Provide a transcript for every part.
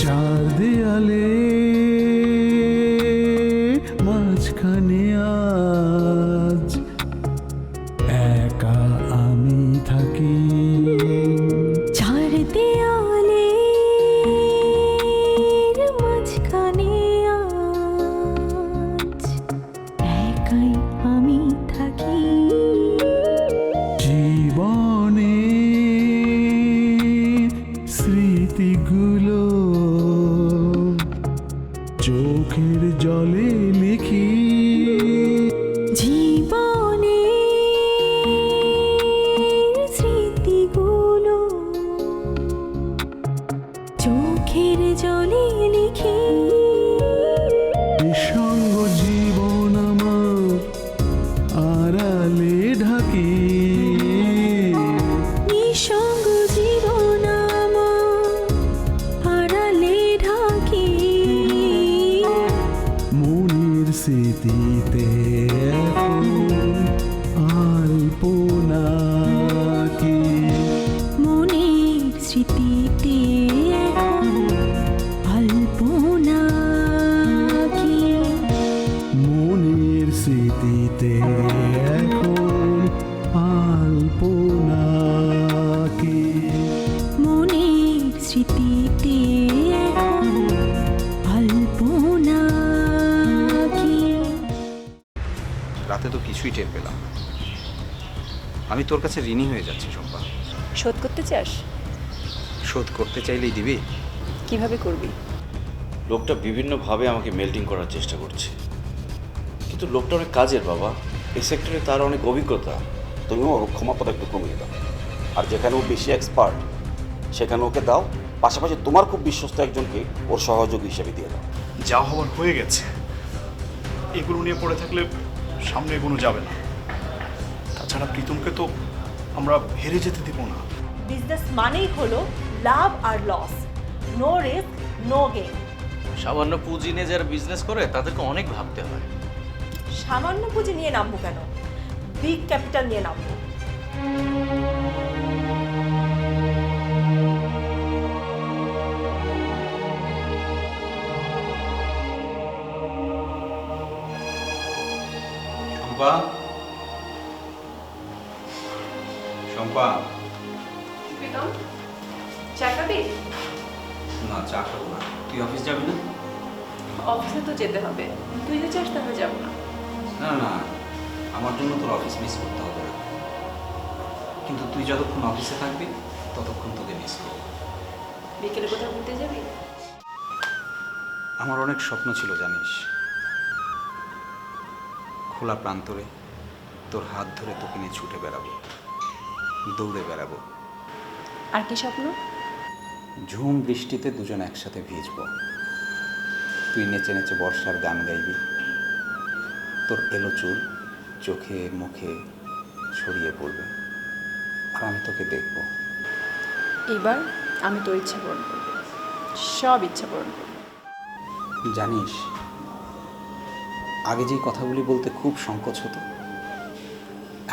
চার দেয়ালে মাঝখানে আজ একা আমি থাকি। চার দেয়ালের মাঝখানে আজ একাই আমি থাকি। জীবনে স্মৃতিগুলো চোখের জলে লিখি। জীবনে স্মৃতিগুলো চোখের জলে লিখি। নিঃসঙ্গ জীবন আমার আড়ালে ঢাকি। নিঃসঙ্গ জীবন আমার আড়ালে ঢাকি। মনের স্মৃতিতে এখন আলপনা কি। মনের স্মৃতিতে এখন আলপনা কি। মনের স্মৃতিতে এখন আলপনা কি। মনের স্মৃতিতে এখন আলপনা কি। রাতে তো কিছুই টের পেলাম না। আমি তোর কাছে ঋণী হয়ে যাচ্ছি শম্পা। শোধ করতে চাস? শোধ করতে চাইলেই দিবি? কিভাবে করবি? লোকটা বিভিন্নভাবে আমাকে মেল্টিং করার চেষ্টা করছে, কিন্তু লোকটা অনেক কাজের বাবা। এই সেক্টরে তার অনেক অভিজ্ঞতা। তুমিও ওর ক্ষমতাটা একটু কমিয়ে দাও, আর যেখানে ও বেশি এক্সপার্ট সেখানে ওকে দাও। পাশাপাশি তোমার খুব বিশ্বস্ত একজনকে ওর সহযোগী হিসেবে দিয়ে দাও। যা হওয়ার হয়ে গেছে, এগুলো নিয়ে পড়ে থাকলে সামনে এগোনো যাবে না। তাছাড়া প্রীতমকে তো আমরা হেরে যেতে দেব না। বিজনেস মানেই হলো লাভ আর loss, no risk no gain. সামান্য পুঁজি নিয়ে যারা বিজনেস করে তাদেরকে অনেক ভাবতে হয়। সামান্য পুঁজি নিয়ে নামবো কেন, বিগ ক্যাপিটাল নিয়ে নামবো। শম্পা, শম্পা। প্রীতম, চা খাবি? না, চা খাবো না। তুই অফিস যাবি না? অফিসে তো যেতে হবে, তুই যে চাস তাহলে যাবো না। না না, আমার জন্য তোর অফিস মিস করতে হবে না, কিন্তু তুই যতক্ষণ অফিসে থাকবি ততক্ষণ তোকে মিস করবো। বিকেলে কোথাও ঘুরতে যাবি? আমার অনেক স্বপ্ন ছিল জানিস। খোলা প্রান্তরে তোর হাত ধরে তোকে নিয়ে ছুটে বেড়াবো, দৌড়ে বেড়াবো। আর কি স্বপ্ন? ঝুম বৃষ্টিতে দুজন একসাথে ভিজবো। তুই নেচে নেচে বর্ষার গান গাইবি। তোর এলো চুল চোখে মুখে ছড়িয়ে পড়বে, আর আমি তোকে দেখব। এবার আমি তোর ইচ্ছা পূরণ করবো, সব ইচ্ছা পূরণ করবো। জানিস, আগে যে কথাগুলি বলতে খুব সংকোচ হতো,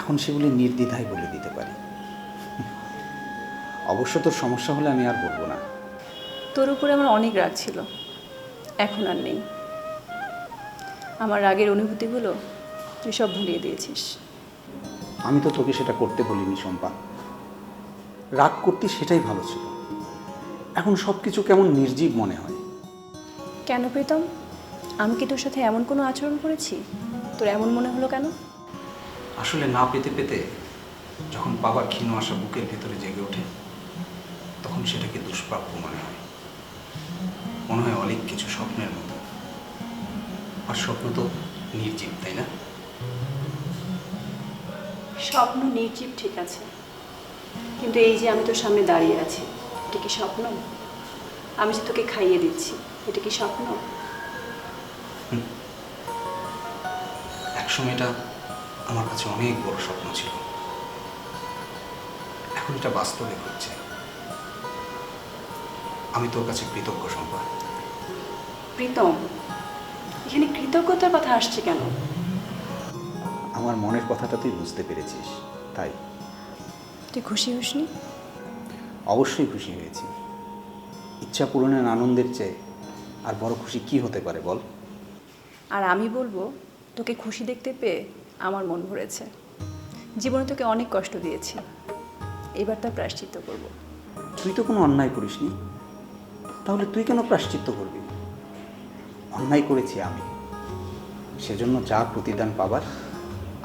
এখন সেগুলি নির্দ্বিধায় বলে দিতে পারি। অবশ্য তোর সমস্যা হলে আমি আর বলবো না। তোর উপরে আমার অনেক রাগ ছিল, এখন আর নেই। আমার রাগের অনুভূতিগুলো তুই সব ভুলিয়ে দিয়েছিস। আমি তো তোকে সেটা করতে বলিনি শম্পা। রাগ করতে সেটাই ভালো ছিল। এখন সব কিছু কেমন নির্জীব মনে হয়। কেন প্রীতম, আমি কি তোর সাথে এমন কোনো আচরণ করেছি তোর এমন মনে হলো কেন? আসলে না পেতে পেতে যখন বাবার ক্ষীণ আশা বুকের ভেতরে জেগে ওঠে, তখন সেটাকে দুষ্প্রাপ্য মনে হয়। মনে হয় অনেক কিছু স্বপ্নের মতো। আর স্বপ্ন তো নির্জীব, তাই না? স্বপ্ন নির্জীব ঠিক আছে, কিন্তু এই যে আমি তোর সামনে দাঁড়িয়ে আছি, এটা কি স্বপ্ন? আমি যে তোকে খাইয়ে দিচ্ছি, এটা কি স্বপ্ন? একসময় এটা আমার কাছে অনেক বড় স্বপ্ন ছিল, এখন এটা বাস্তবে ঘটছে। আমি তোর কাছে কৃতজ্ঞ শম্পা। প্রীতম, এখানে কৃতজ্ঞতার কথা আসছে কেন? আমার মনের কথাটা তুই বুঝতে পেরেছিস, তাই। তুই খুশি হসনি? অবশ্যই খুশি হয়েছি। ইচ্ছা পূরণের আনন্দের চেয়ে আর বড় খুশি কি হতে পারে বল? আর আমি বলবো, তোকে খুশি দেখতে পেয়ে আমার মন ভরেছে। জীবনে তোকে অনেক কষ্ট দিয়েছি, এবার তার প্রায়শ্চিত্ত করব। তুই তো কোনো অন্যায় করিসনি, তাহলে তুই কেন প্রায়শ্চিত্ত করবি? অন্যায় করেছি আমি, সেজন্য যা প্রতিদান পাবার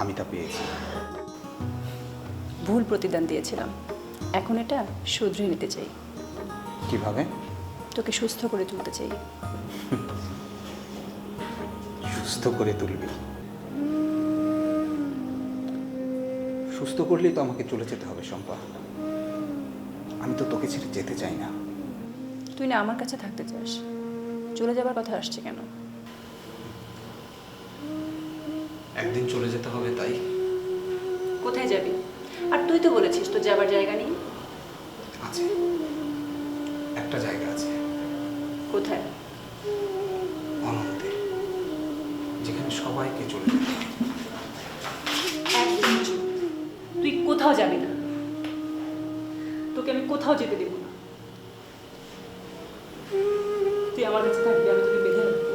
আমি তা পেয়েছি। ভুল প্রতিদান দিয়েছিলাম, এখন এটা শুধরে নিতে চাই। কিভাবে? তোকে সুস্থ করে তুলতে চাই। সুস্থ করে তুলবি? সুস্থ করলেই তো আমাকে চলে যেতে হবে শম্পা। আমি তো তোকে ছেড়ে যেতে চাই না। তুই না আমার কাছে থাকতে চাস, চলে যাবার কথা আসছে কেন? একদিন চলে যেতে হবে তাই। কোথায় যাবি? আর তুই তো বলেছিস তোর যাবার জায়গা নেই। আছে, একটা জায়গা আছে। কোথায়? অনন্তে, যেখানে সবাইকে চলে যেতে হবে। একদম চুপ। তুই কোথাও যাবি না, তোকে আমি কোথাও যেতে দেব না। তুই আমার কাছে থাকবি, আমি তোকে বেঁধে রাখবো।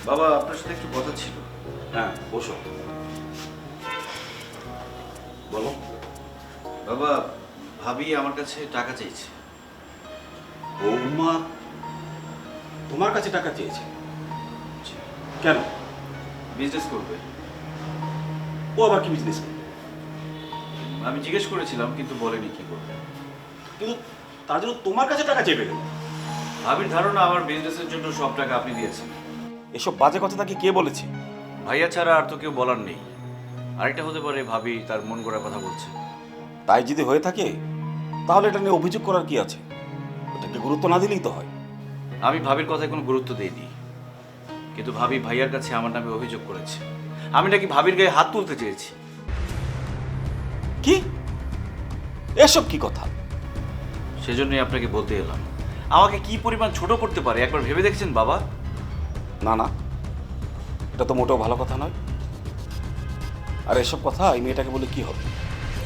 বাবা, আপনার সাথে একটু কথা ছিল। হ্যাঁ, বসো। বলো। বাবা, ভাবি আমার কাছে টাকা চাইছে। বৌমা তোমার কাছে টাকা চেয়েছে? কেন? বিজনেস করবে। ও আবার কি বিজনেস করবে? আমি জিজ্ঞেস করেছিলাম কিন্তু বলেনি কি করবে। কিন্তু তার জন্য তোমার কাছে টাকা চেয়ে গেল? ভাবির ধারণা আমার বিজনেসের জন্য সব টাকা আপনি দিয়েছেন। এসব বাজে কথা তাকে কে বলেছে? ভাইয়া ছাড়া আর তো কেউ বলার নেই। আরেকটা হতে পারে ভাবি তার মন গড়া কথা বলছে। তাই যদি হয়ে থাকে তাহলে এটা নিয়ে অভিযোগ করার কি আছে? ওটাকে গুরুত্ব না দিলেই তো হয়। আমি ভাবির কথায় কোনো গুরুত্ব দেইনি, কিন্তু ভাবি ভাইয়ার কাছে আমার নামে অভিযোগ করেছে আমি নাকি ভাবির গায়ে হাত তুলতে চেয়েছি। কি? এসব কি কথা? সেজন্যই আপনাকে বলতে এলাম, আমাকে কি পরিমাণ ছোট করতে পারে একবার ভেবে দেখছেন বাবা? না না, এটা তো মোটেও ভালো কথা নয়। আর এসব কথা এই মেয়েটাকে বলে কি হবে?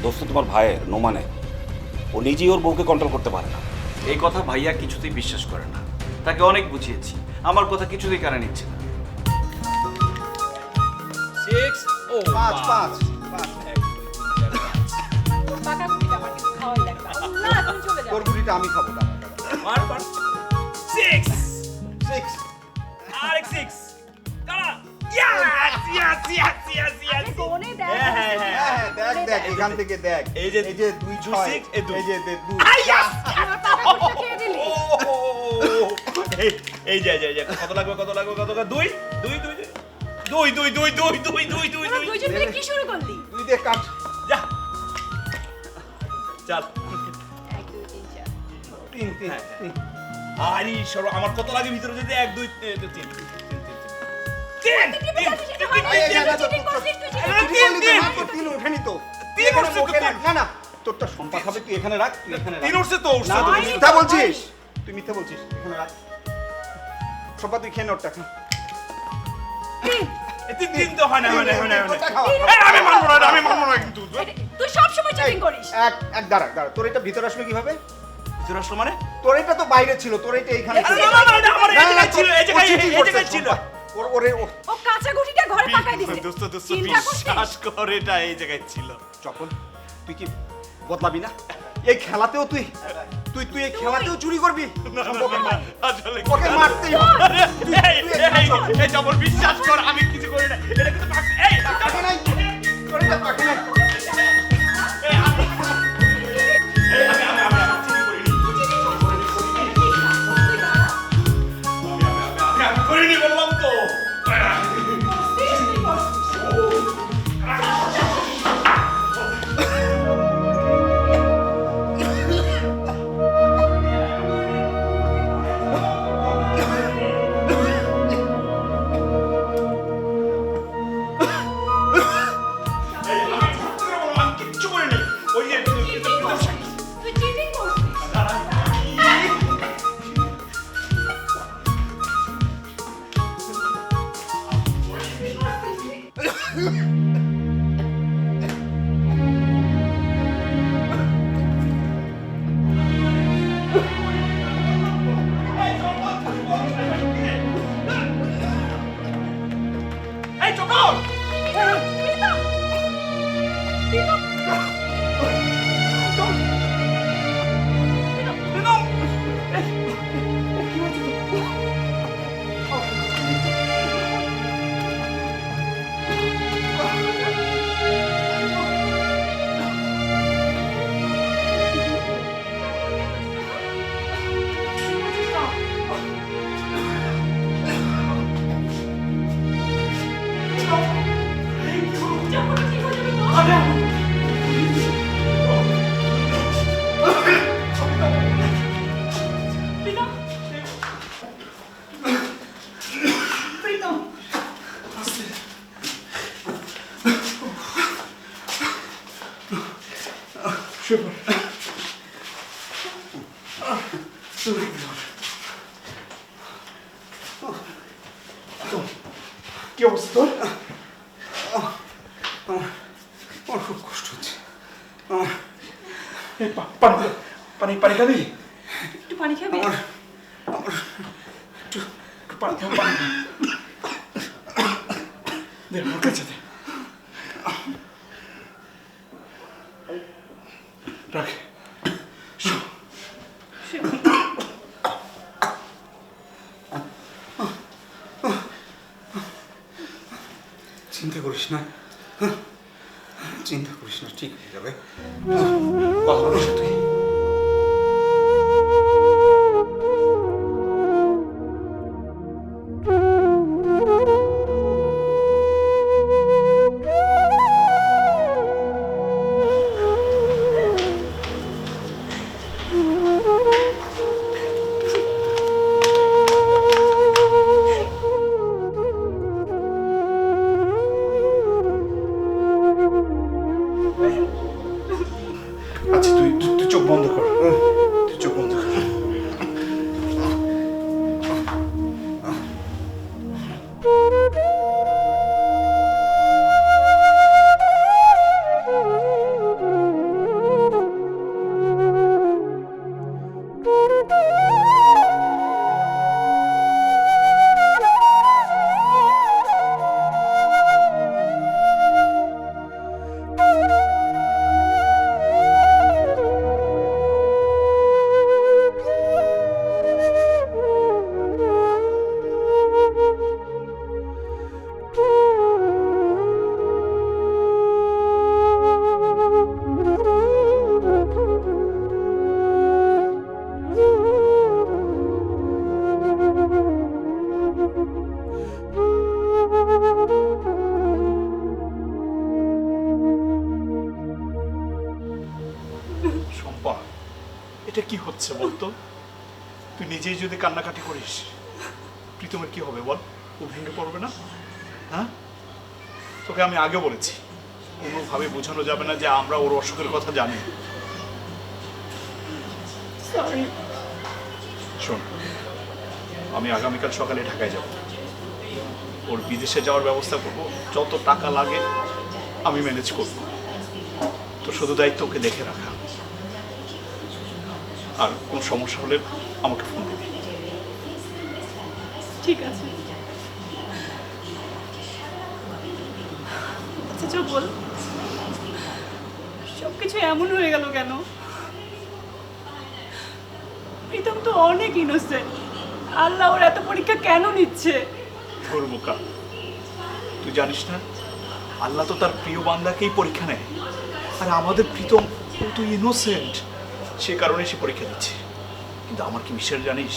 দোস্ত তোমার ভাইয়ের, নোমানের। ও নিজেই ওর বউকে কন্ট্রোল করতে পারে না। এই কথা ভাইয়া কিছুতেই বিশ্বাস করে না। তাকে অনেক বুঝিয়েছি, আমার কথা কিছুতেই কানে নিচ্ছে না। পাকা গুটিটা আমার কিন্তু খাওয়াই লাগবে। আল্লাহ, তুমি চলে যাও। তোর গুটিটা আমি খাবো না। আরে কোনে দেখ। দেখ দেখ, এখান থেকে দেখ। এই যে 2 6 এই যে 2। আমার পাকা গুটিটা খেয়ে দিলি। এই যে কত লাগবে 2 তোরা দুইজন মিলে কি শুরু করলি? 2 দিয়ে কাট। যা চল। 1 2 3 4। 3 3। আরে সরো, আমার কত লাগে ভিতরে যদি 1 2 3 না না, তোরটা সম্পা খাবে, তুই এখানে রাখ, তুই এখানে রাখ। 3 উঠছে তো, উঠছে না, তো। তুই মিথ্যা বলছিস, তুই মিথ্যা বলছিস। এখানে রাখ সম্পা, তুই খেয়ে নোটটা খা। 3 তো হয় না। তোরটা খাওয়া। আমি মানবো না কিন্তু। তুই সব সময় চিটিং করিস। এক দাঁড়া দাঁড়া, তোর এটা ভিতরে আসলো কিভাবে? ভিতরে আসলো মানে? তোর এটা তো বাইরে ছিল, তোর এটা এখানে ছিল। না, আমার এই জায়গায় ছিল, এই জায়গায় ছিল। ও কাঁচা গুটিটা ঘরে পাকাই দিছে। দোস্ত চিন্তা করছিস? বিশ্বাস কর, এটা এই জায়গায় ছিল। চপল, তুই কি বদলাবি না? এই খেলাতেও তুই এই খেলাতেও চুরি করবি? আসলে ওকে মারতেই হবে। এই জবর বিশ্বাস কর, আমি কিছু করি না। এটা কিন্তু এই টাকা নাই, তোর এটা টাকা নাই। করিনি বললাম তো। কি অবস্থা তোর? আমার খুব কষ্ট হচ্ছে। এই পানি পানি পানি খাবি? একটু পানি খাবি? একটু পানি খাবো, পানি দে, আমার কাছে দে। রাখ। চিন্তা করিস না, চিন্তা করিস না, ঠিক হয়ে যাবে। কথা বলিস তুই। আচ্ছা তুই তুই চোখ বন্ধ কর, তুই চোখ বন্ধ কর। শম্পা, এটা কি হচ্ছে বলতো? তুই নিজেই যদি কান্নাকাটি করিস, প্রীতমের কি হবে বল? ও ভেঙে পড়বে না? হ্যাঁ, তোকে আমি আগে বলেছি কোনোভাবে বোঝানো যাবে না যে আমরা ওর অসুখের কথা জানি। শোন, আমি আগামীকাল সকালে ঢাকায় যাব, ওর বিদেশে যাওয়ার ব্যবস্থা করব, যত টাকা লাগে আমি ম্যানেজ করব। তো শুধু দায়িত্ব ওকে দেখে রাখা, আর কোন সমস্যা হলে আমাকে ফোন দিবি। ঠিক আছে। আচ্ছা চল বল, সবকিছু এমন হয়ে গেল কেন? প্রীতম তো অনেক ইনোসেন্ট, আল্লাহ ওর এত পরীক্ষা কেন নিচ্ছে? তোর বোকা, তুই জানিস না আল্লাহ তো তার প্রিয় বান্দাকেই পরীক্ষা নেয়, আর আমাদের প্রীতম ও তো ইনোসেন্ট, সে কারণে সে পরীক্ষা দিচ্ছে। কিন্তু আমার কি বিশ্বাস জানিস,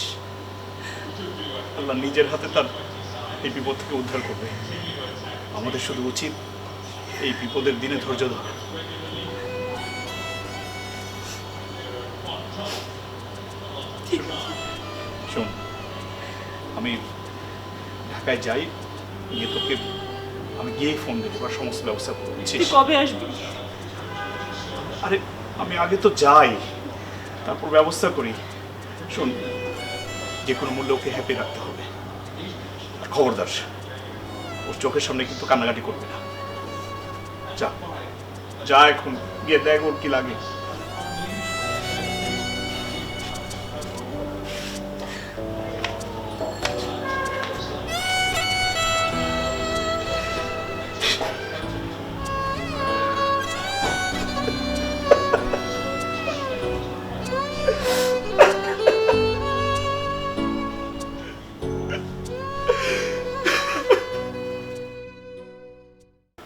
আল্লাহ নিজের হাতে তার এই বিপদ থেকে উদ্ধার করবে। আমাদের শুধু উচিত এই বিপদের দিনে ধৈর্য ধরা। শোন, আমি ঢাকায় যাই, গিয়ে তোকে আমি গিয়েই ফোন দেবো বা সমস্ত ব্যবস্থা করে তুই দিচ্ছিস। কবে আসবি? আরে আমি আগে তো যাই, তারপর ব্যবস্থা করি। শোন, যে কোনো মূল্যে ওকে হ্যাপি রাখতে হবে। আর খবরদার, ওর চোখের সামনে কিন্তু কান্নাকাটি করবে না। যা যা, এখন গিয়ে দেখ ওর কি লাগে।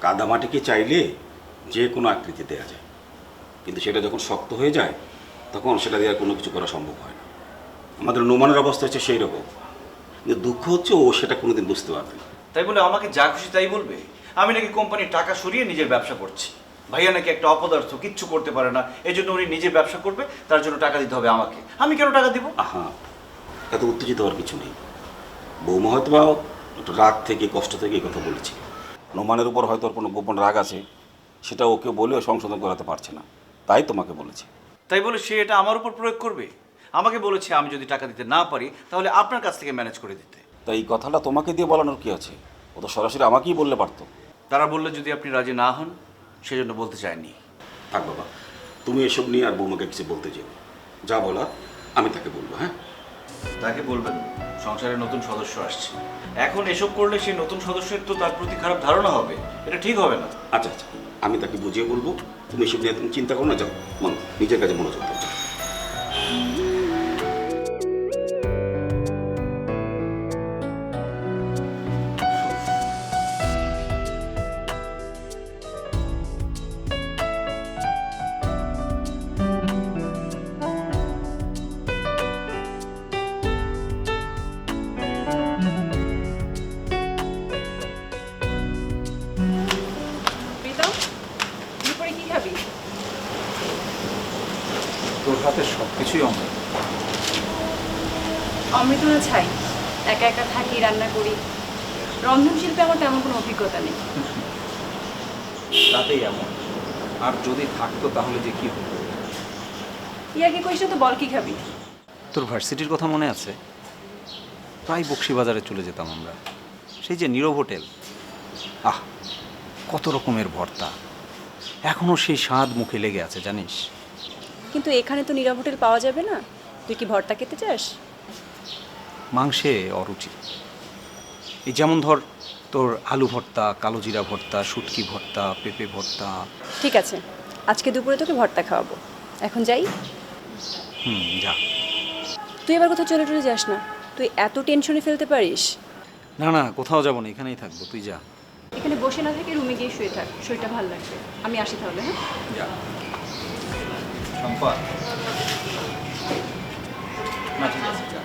কাদামাটিকে চাইলে যে কোনো আকৃতি দেওয়া যায়, কিন্তু সেটা যখন শক্ত হয়ে যায় তখন সেটা দিয়ে আর কোনো কিছু করা সম্ভব হয় না। আমাদের নোমানের অবস্থা হচ্ছে সেই রকম, কিন্তু দুঃখ হচ্ছে ও সেটা কোনোদিন বুঝতে পারবে না। তাই বলে আমাকে যা খুশি তাই বলবে? আমি নাকি কোম্পানির টাকা সরিয়ে নিজের ব্যবসা করছি, ভাইয়া নাকি একটা অপদার্থ, কিচ্ছু করতে পারে না, এই জন্য উনি নিজের ব্যবসা করবে, তার জন্য টাকা দিতে হবে আমাকে। আমি কেন টাকা দিব? আহা, এত উত্তেজিত হওয়ার কিছু নেই। বৌমা হয়তো বা একটু রাগ থেকে কষ্ট থেকে এই কথা বলেছি। নোমানের উপর হয়তো ওর কোনো গোপন রাগ আছে, সেটা ওকে বলেও সংশোধন করাতে পারছে না, তাই তোমাকে বলেছি। তাই বলে সে এটা আমার উপর প্রয়োগ করবে? আমাকে বলেছে আমি যদি টাকা দিতে না পারি তাহলে আপনার কাছ থেকে ম্যানেজ করে দিতে। তাই এই কথাটা তোমাকে দিয়ে বলানোর কি আছে? ও তো সরাসরি আমাকেই বললে পারতো। তারা বললে যদি আপনি রাজি না হন সেজন্য বলতে চাইনি। থাক বাবা, তুমি এসব নিয়ে আর বৌমাকে কিছু বলতে যেও। যা বলার আমি তাকে বলবো। হ্যাঁ, তাকে বলবেন সংসারে নতুন সদস্য আসছে, এখন এসব করলে সেই নতুন সদস্যের তো তার প্রতি খারাপ ধারণা হবে, এটা ঠিক হবে না। আচ্ছা আচ্ছা, আমি তাকে বুঝিয়ে বলবো। তুমি এসব নিয়ে তুমি চিন্তা করো না, যাও নিজের কাছে মনোযোগ দাও। প্রীতম, দুপুরে কি খাবি? তোর হাতে সব কিছুই অমৃত। অমৃত না ছাই, একা একা থাকি, রান্না করি। রন্ধনশিল্পে আমার তেমন কোনো অভিজ্ঞতা নেই। তাতেই এমন, আর যদি থাকতো তাহলে যে কি হতো। ইয়ার্কি করিস না তো, বল কি খাবি? তোর ভার্সিটির কথা মনে আছে? প্রায় বক্সিবাজারে চলে যেতাম আমরা, সেই যে নীরব হোটেল। আহ, কত রকমের ভর্তা, এখনও সেই স্বাদ মুখে লেগে আছে জানিস। কিন্তু এখানে তো নীরব হোটেল পাওয়া যাবে না। তুই কি ভর্তা খেতে চাস? মাংসে অরুচি। এই যেমন ধর তোর আলু ভর্তা, কালো জিরা ভর্তা, শুটকি ভর্তা, পেঁপে ভর্তা। ঠিক আছে, আজকে দুপুরে তোকে ভর্তা খাওয়াবো। এখন যাই। যা। তুই এবার কোথাও চলে যাস না, তুই এত টেনশনে ফেলতে পারিস। না না, কোথাও যাবো না, এখানেই থাকবো, তুই যা। এখানে বসে না থেকে রুমে গিয়ে শুয়ে থাক, শরীরটা ভালো লাগবে। আমি আসি তাহলে। হ্যাঁ, যা। সম্পদ। না ঠিক আছে, যা।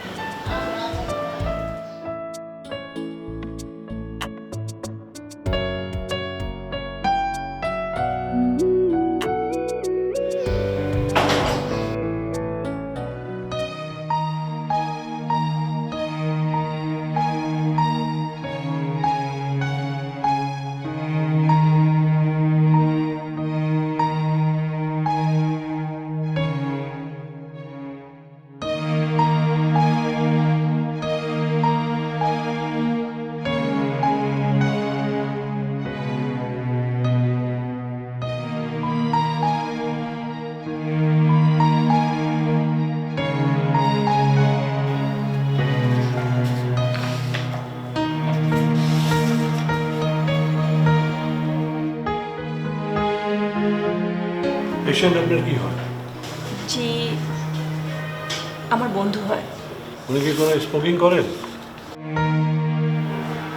পেশেন্ট আপনার কি হয়? জি, আমার বন্ধু হয়। উনি কি কোনো স্মোকিং করেন?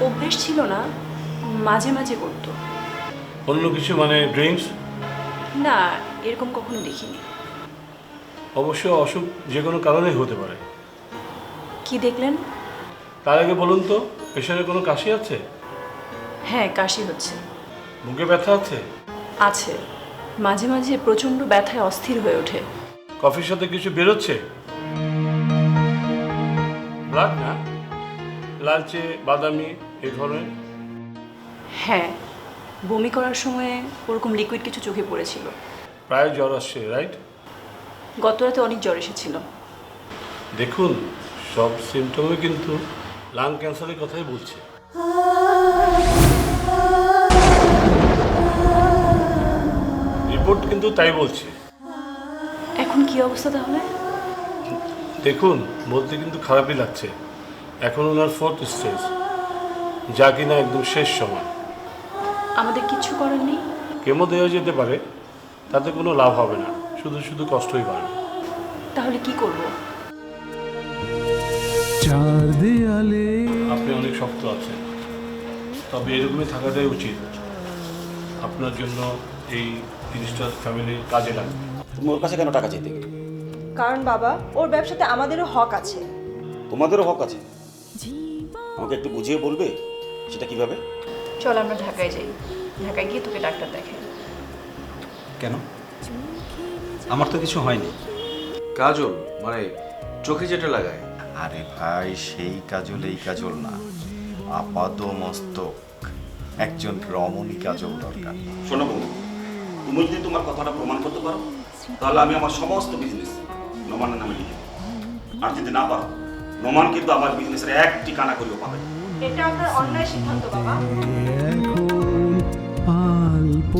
অভ্যেস ছিল না, মাঝে মাঝে করতো। অন্য কিছু মানে ড্রিঙ্কস? না, এরকম কখনো দেখিনি। অবশ্য অসুখ যে কোনো কারণেই হতে পারে। কি দেখলেন? তার আগে বলুন তো, পেশেন্টের কোনো কাশি আছে? হ্যাঁ, কাশি হচ্ছে। বুকে ব্যথা আছে? আছে, মাঝে মাঝে প্রচণ্ড ব্যথায় অস্থির হয়ে ওঠে। কফির সাথে কিছু বেরোচ্ছে? ব্লাড না, লালচে বাদামি এই ধরনের? হ্যাঁ, বমি করার সময় ওরকম লিকুইড কিছু চোখে পড়েছিল। প্রায় জ্বর আসছে, রাইট? গত রাতে অনেক জ্বর এসেছিল। দেখুন, সব সিমটমে কিন্তু লাং ক্যান্সারের কথাই বলছে। রিপোর্ট কিন্তু তাই বলছে। এখন কি অবস্থা তাহলে? দেখুন, বলতে কিন্তু খারাপই লাগছে। এখন ওনার 4th স্টেজ, যা কিনা একদম শেষ সময়। আমাদের কিচ্ছু করার নেই? কেমো দেওয়া যেতে পারে, তাতে কোনো লাভ হবে না, শুধু শুধু কষ্টই বাড়বে। তাহলে কি করব? চার দেয়ালে আপনি অনেক শক্ত আছেন, তবে এরকমই থাকাটাই উচিত। আপনার জন্য এই জিনিসটা ফ্যামিলির কাজে লাগবে। তুমি ওর কাছে কেন টাকা চাইতে গেলে? কারণ বাবা, ওর ব্যবসাতে আমাদেরও হক আছে। তোমাদেরও হক আছে। আমাকে একটু বুঝিয়ে বলবে সেটা কিভাবে? চল আমরা ঢাকায় যাই, ঢাকায় গিয়ে তোকে ডাক্তার দেখাই। কেন? আমার তো কিছু হয়নি। কাজল মানে চোখে যেটা লাগায়? আরে ভাই, সেই কাজল এই কাজল না, আপাদ মস্তক একজন রমণী কাজল দরকার। শোনো বন্ধু, তুমি যদি তোমার কথাটা প্রমাণ করতে পারো তাহলে আমি আমার সমস্ত বিজনেস নোমানের নামে লিখে দেব। আর যদি না পারো নোমান কিন্তু আমার বিজনেসের এক ঠিকানা করিও পাবে না। এটা আপনার অন্যায় সিদ্ধান্ত বাবা। এখন অল্প